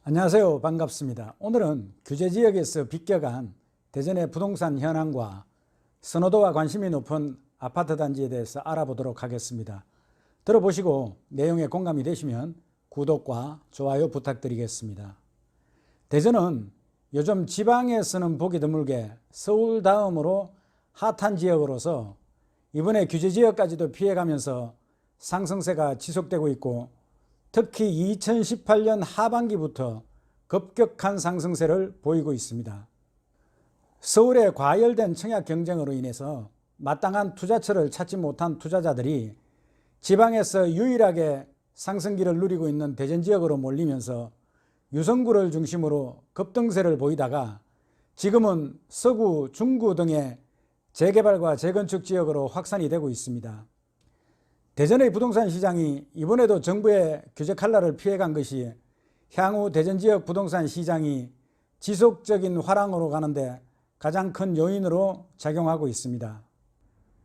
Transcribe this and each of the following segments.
안녕하세요. 반갑습니다. 오늘은 규제지역에서 비껴간 대전의 부동산 현황과 선호도와 관심이 높은 아파트 단지에 대해서 알아보도록 하겠습니다. 들어보시고 내용에 공감이 되시면 구독과 좋아요 부탁드리겠습니다. 대전은 요즘 지방에서는 보기 드물게 서울 다음으로 핫한 지역으로서 이번에 규제지역까지도 피해가면서 상승세가 지속되고 있고, 특히 2018년 하반기부터 급격한 상승세를 보이고 있습니다. 서울의 과열된 청약 경쟁으로 인해서 마땅한 투자처를 찾지 못한 투자자들이 지방에서 유일하게 상승기를 누리고 있는 대전 지역으로 몰리면서 유성구를 중심으로 급등세를 보이다가 지금은 서구, 중구 등의 재개발과 재건축 지역으로 확산이 되고 있습니다. 대전의 부동산 시장이 이번에도 정부의 규제 칼날을 피해간 것이 향후 대전 지역 부동산 시장이 지속적인 화랑으로 가는데 가장 큰 요인으로 작용하고 있습니다.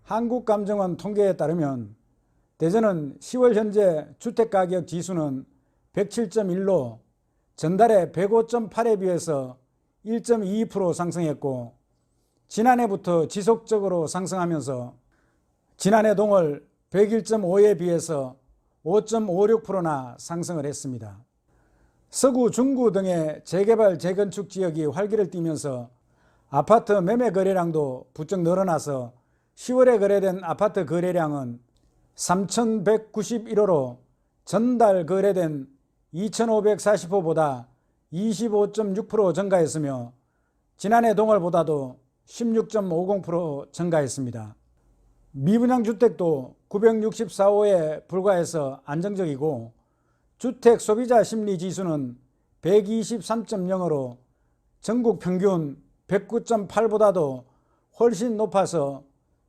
한국감정원 통계에 따르면 대전은 10월 현재 주택가격 지수는 107.1로 전달에 105.8에 비해서 1.22% 상승했고, 지난해부터 지속적으로 상승하면서 지난해 동월 101.5에 비해서 5.56%나 상승을 했습니다. 서구, 중구 등의 재개발, 재건축 지역이 활기를 띠면서 아파트 매매 거래량도 부쩍 늘어나서 10월에 거래된 아파트 거래량은 3,191호로 전달 거래된 2,540호보다 25.6% 증가했으며 지난해 동월보다도 16.50% 증가했습니다. 미분양 주택도 964호에 불과해서 안정적이고, 주택 소비자 심리 지수는 123.0으로 전국 평균 109.8보다도 훨씬 높아서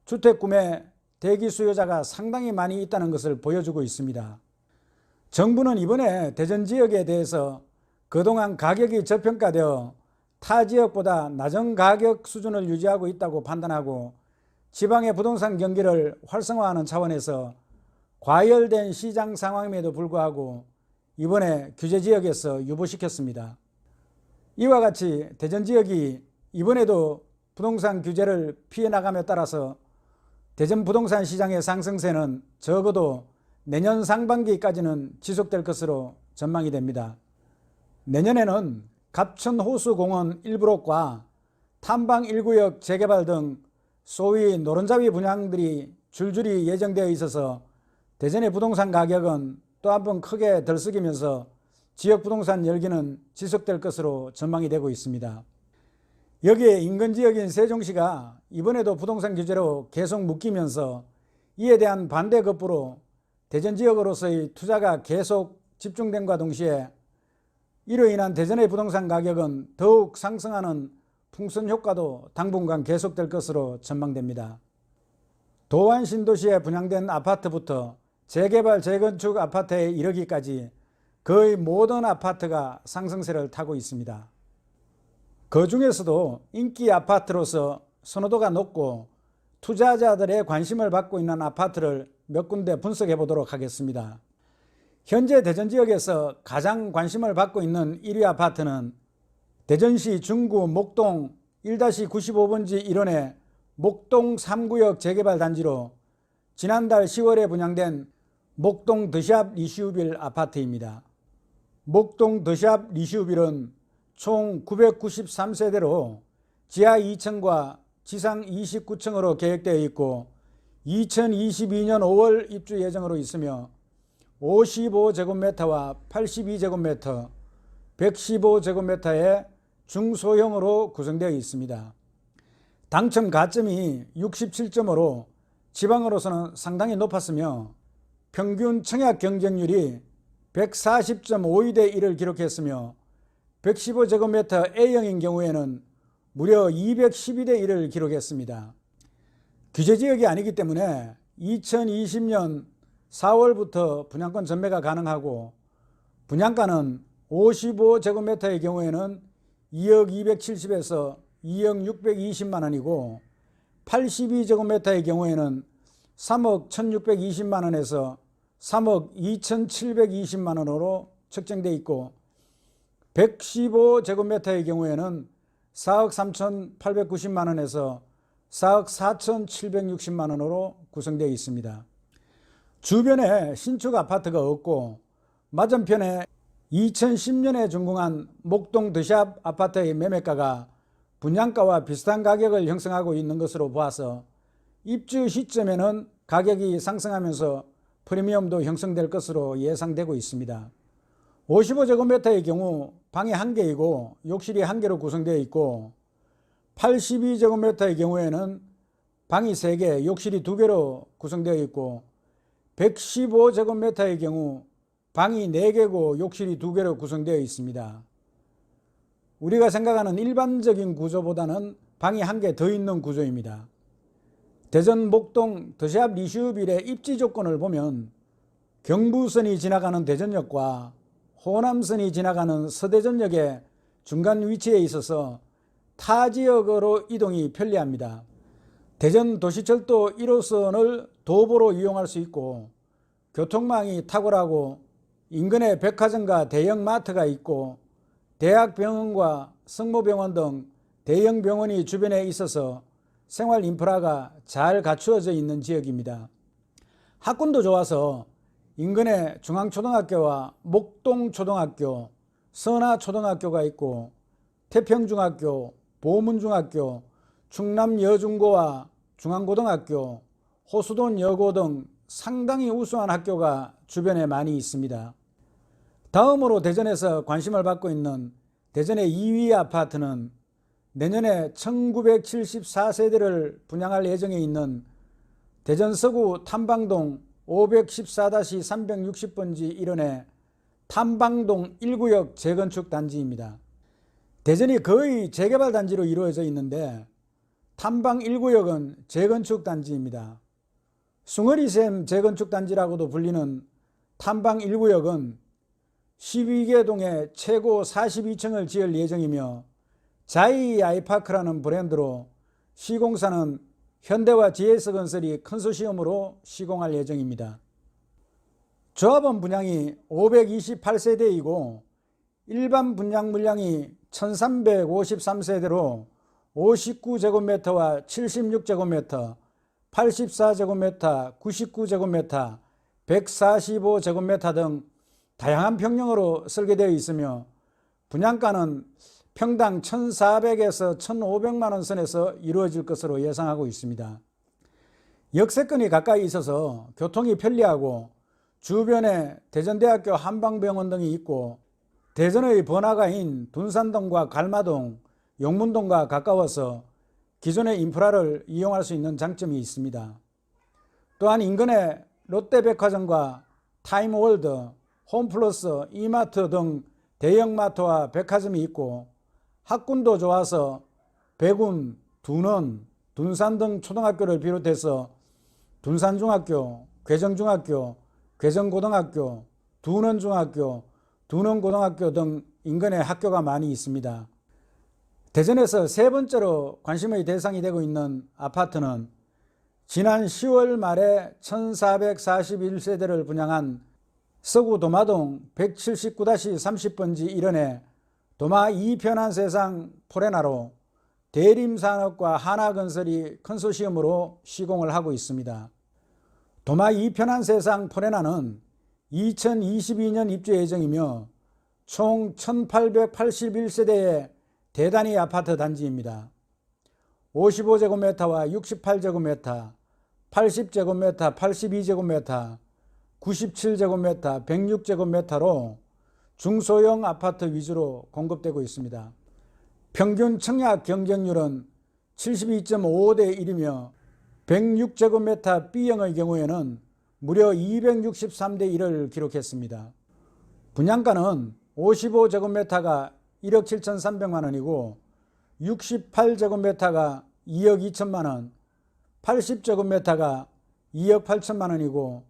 주택 구매 대기 수요자가 상당히 많이 있다는 것을 보여주고 있습니다. 정부는 이번에 대전 지역에 대해서 그동안 가격이 저평가되어 타 지역보다 낮은 가격 수준을 유지하고 있다고 판단하고, 지방의 부동산 경기를 활성화하는 차원에서 과열된 시장 상황임에도 불구하고 이번에 규제지역에서 유보시켰습니다. 이와 같이 대전 지역이 이번에도 부동산 규제를 피해 나감에 따라서 대전 부동산 시장의 상승세는 적어도 내년 상반기까지는 지속될 것으로 전망이 됩니다. 내년에는 갑천호수공원 일부lok과 탐방 1구역 재개발 등 소위 노른자위 분양들이 줄줄이 예정되어 있어서 대전의 부동산 가격은 또 한 번 크게 들썩이면서 지역 부동산 열기는 지속될 것으로 전망이 되고 있습니다. 여기에 인근 지역인 세종시가 이번에도 부동산 규제로 계속 묶이면서 이에 대한 반대 급부로 대전 지역으로서의 투자가 계속 집중됨과 동시에 이로 인한 대전의 부동산 가격은 더욱 상승하는 풍선 효과도 당분간 계속될 것으로 전망됩니다. 도안 신도시에 분양된 아파트부터 재개발, 재건축 아파트에 이르기까지 거의 모든 아파트가 상승세를 타고 있습니다. 그 중에서도 인기 아파트로서 선호도가 높고 투자자들의 관심을 받고 있는 아파트를 몇 군데 분석해 보도록 하겠습니다. 현재 대전 지역에서 가장 관심을 받고 있는 1위 아파트는 대전시 중구 목동 1-95번지 1원의 목동 3구역 재개발 단지로 지난달 10월에 분양된 목동 더샵 리슈빌 아파트입니다. 목동 더샵 리슈빌은 총 993세대로 지하 2층과 지상 29층으로 계획되어 있고 2022년 5월 입주 예정으로 있으며 55제곱미터와 82제곱미터, 115제곱미터의 중소형으로 구성되어 있습니다. 당첨 가점이 67점으로 지방으로서는 상당히 높았으며 평균 청약 경쟁률이 140.52대 1을 기록했으며 115제곱미터 A형인 경우에는 무려 212대 1을 기록했습니다. 규제지역이 아니기 때문에 2020년 4월부터 분양권 전매가 가능하고, 분양가는 55제곱미터의 경우에는 2억 270에서 2억 620만 원이고 82제곱미터의 경우에는 3억 1620만 원에서 3억 2720만 원으로 책정되어 있고, 115제곱미터의 경우에는 4억 3,890만원에서 4억 4,760만원으로 구성되어 있습니다. 주변에 신축 아파트가 없고 맞은편에 2010년에 준공한 목동 더샵 아파트의 매매가가 분양가와 비슷한 가격을 형성하고 있는 것으로 보아서 입주 시점에는 가격이 상승하면서 프리미엄도 형성될 것으로 예상되고 있습니다. 55제곱미터의 경우 방이 1개이고 욕실이 1개로 구성되어 있고 82제곱미터의 경우에는 방이 3개, 욕실이 2개로 구성되어 있고 115제곱미터의 경우 방이 4개고 욕실이 2개로 구성되어 있습니다. 우리가 생각하는 일반적인 구조보다는 방이 1개 더 있는 구조입니다. 대전 목동 더샵 리슈빌의 입지 조건을 보면 경부선이 지나가는 대전역과 호남선이 지나가는 서대전역의 중간 위치에 있어서 타 지역으로 이동이 편리합니다. 대전 도시철도 1호선을 도보로 이용할 수 있고 교통망이 탁월하고 인근에 백화점과 대형 마트가 있고 대학병원과 성모병원 등 대형 병원이 주변에 있어서 생활 인프라가 잘 갖추어져 있는 지역입니다. 학군도 좋아서 인근에 중앙초등학교와 목동초등학교, 선화초등학교가 있고 태평중학교, 보문중학교, 충남여중고와 중앙고등학교, 호수돈여고 등 상당히 우수한 학교가 주변에 많이 있습니다. 다음으로 대전에서 관심을 받고 있는 대전의 2위 아파트는 내년에 1974세대를 분양할 예정에 있는 대전 서구 탐방동 514-360번지 1원의 탐방동 1구역 재건축 단지입니다. 대전이 거의 재개발 단지로 이루어져 있는데 탐방 1구역은 재건축 단지입니다. 숭어리샘 재건축 단지라고도 불리는 탐방 1구역은 12개 동에 최고 42층을 지을 예정이며 자이 아이파크라는 브랜드로 시공사는 현대와 GS건설이 컨소시엄으로 시공할 예정입니다. 조합원 분양이 528세대이고 일반 분양 물량이 1353세대로 59제곱미터와 76제곱미터, 84제곱미터, 99제곱미터, 145제곱미터 등 다양한 평형으로 설계되어 있으며 분양가는 평당 1,400에서 1,500만원 선에서 이루어질 것으로 예상하고 있습니다. 역세권이 가까이 있어서 교통이 편리하고 주변에 대전대학교 한방병원 등이 있고 대전의 번화가인 둔산동과 갈마동, 용문동과 가까워서 기존의 인프라를 이용할 수 있는 장점이 있습니다. 또한 인근에 롯데백화점과 타임월드, 홈플러스, 이마트 등 대형마트와 백화점이 있고 학군도 좋아서 백운, 둔원, 둔산 등 초등학교를 비롯해서 둔산중학교, 괴정중학교, 괴정고등학교, 둔원중학교, 둔원고등학교 등 인근에 학교가 많이 있습니다. 대전에서 세 번째로 관심의 대상이 되고 있는 아파트는 지난 10월 말에 1441세대를 분양한 서구 도마동 179-30번지 1원의 도마 2편한 세상 포레나로 대림산업과 하나건설이 컨소시엄으로 시공을 하고 있습니다. 도마 2편한 세상 포레나는 2022년 입주 예정이며 총 1881세대의 대단위 아파트 단지입니다. 55제곱미터와 68제곱미터, 80제곱미터, 82제곱미터, 97제곱미터, 106제곱미터로 중소형 아파트 위주로 공급되고 있습니다. 평균 청약 경쟁률은 72.55대 1이며 106제곱미터 B형의 경우에는 무려 263대 1을 기록했습니다. 분양가는 55제곱미터가 1억 7,300만원이고 68제곱미터가 2억 2천만원, 80제곱미터가 2억 8천만원이고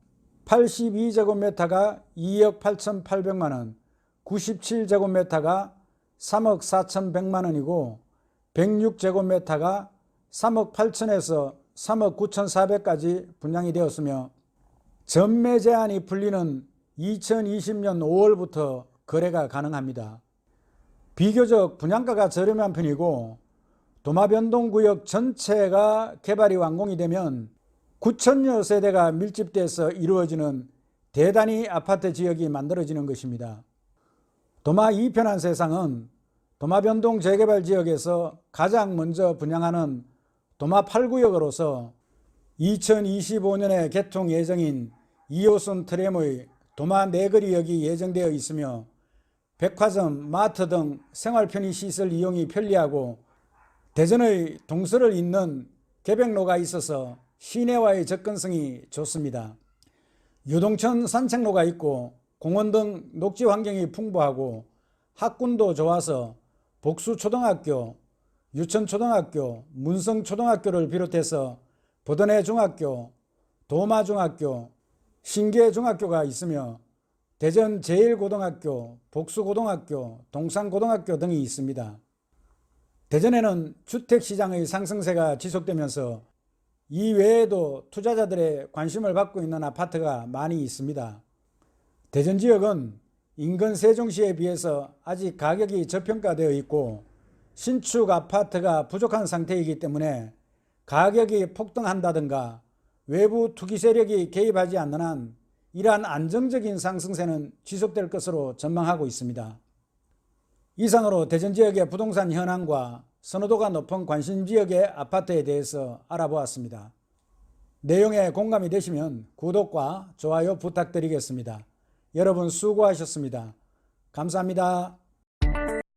82제곱미터가 2억 8,800만원, 97제곱미터가 3억 4,100만원이고 106제곱미터가 3억 8천에서 3억 9,400까지 분양이 되었으며 전매 제한이 풀리는 2020년 5월부터 거래가 가능합니다. 비교적 분양가가 저렴한 편이고 도마변동구역 전체가 개발이 완공이 되면 9천여 세대가 밀집돼서 이루어지는 대단위 아파트 지역이 만들어지는 것입니다. 도마 2편한 세상은 도마변동 재개발 지역에서 가장 먼저 분양하는 도마 8구역으로서 2025년에 개통 예정인 2호선 트램의 도마 내거리역이 예정되어 있으며 백화점, 마트 등 생활편의시설 이용이 편리하고 대전의 동서를 잇는 개백로가 있어서 시내와의 접근성이 좋습니다. 유동천 산책로가 있고 공원 등 녹지 환경이 풍부하고 학군도 좋아서 복수초등학교, 유천초등학교, 문성초등학교를 비롯해서 버드네 중학교, 도마중학교, 신계중학교가 있으며 대전 제1고등학교, 복수고등학교, 동산고등학교 등이 있습니다. 대전에는 주택시장의 상승세가 지속되면서 이 외에도 투자자들의 관심을 받고 있는 아파트가 많이 있습니다. 대전 지역은 인근 세종시에 비해서 아직 가격이 저평가되어 있고 신축 아파트가 부족한 상태이기 때문에 가격이 폭등한다든가 외부 투기 세력이 개입하지 않는 한 이러한 안정적인 상승세는 지속될 것으로 전망하고 있습니다. 이상으로 대전 지역의 부동산 현황과 선호도가 높은 관심 지역의 아파트에 대해서 알아보았습니다. 내용에 공감이 되시면 구독과 좋아요 부탁드리겠습니다. 여러분 수고하셨습니다. 감사합니다.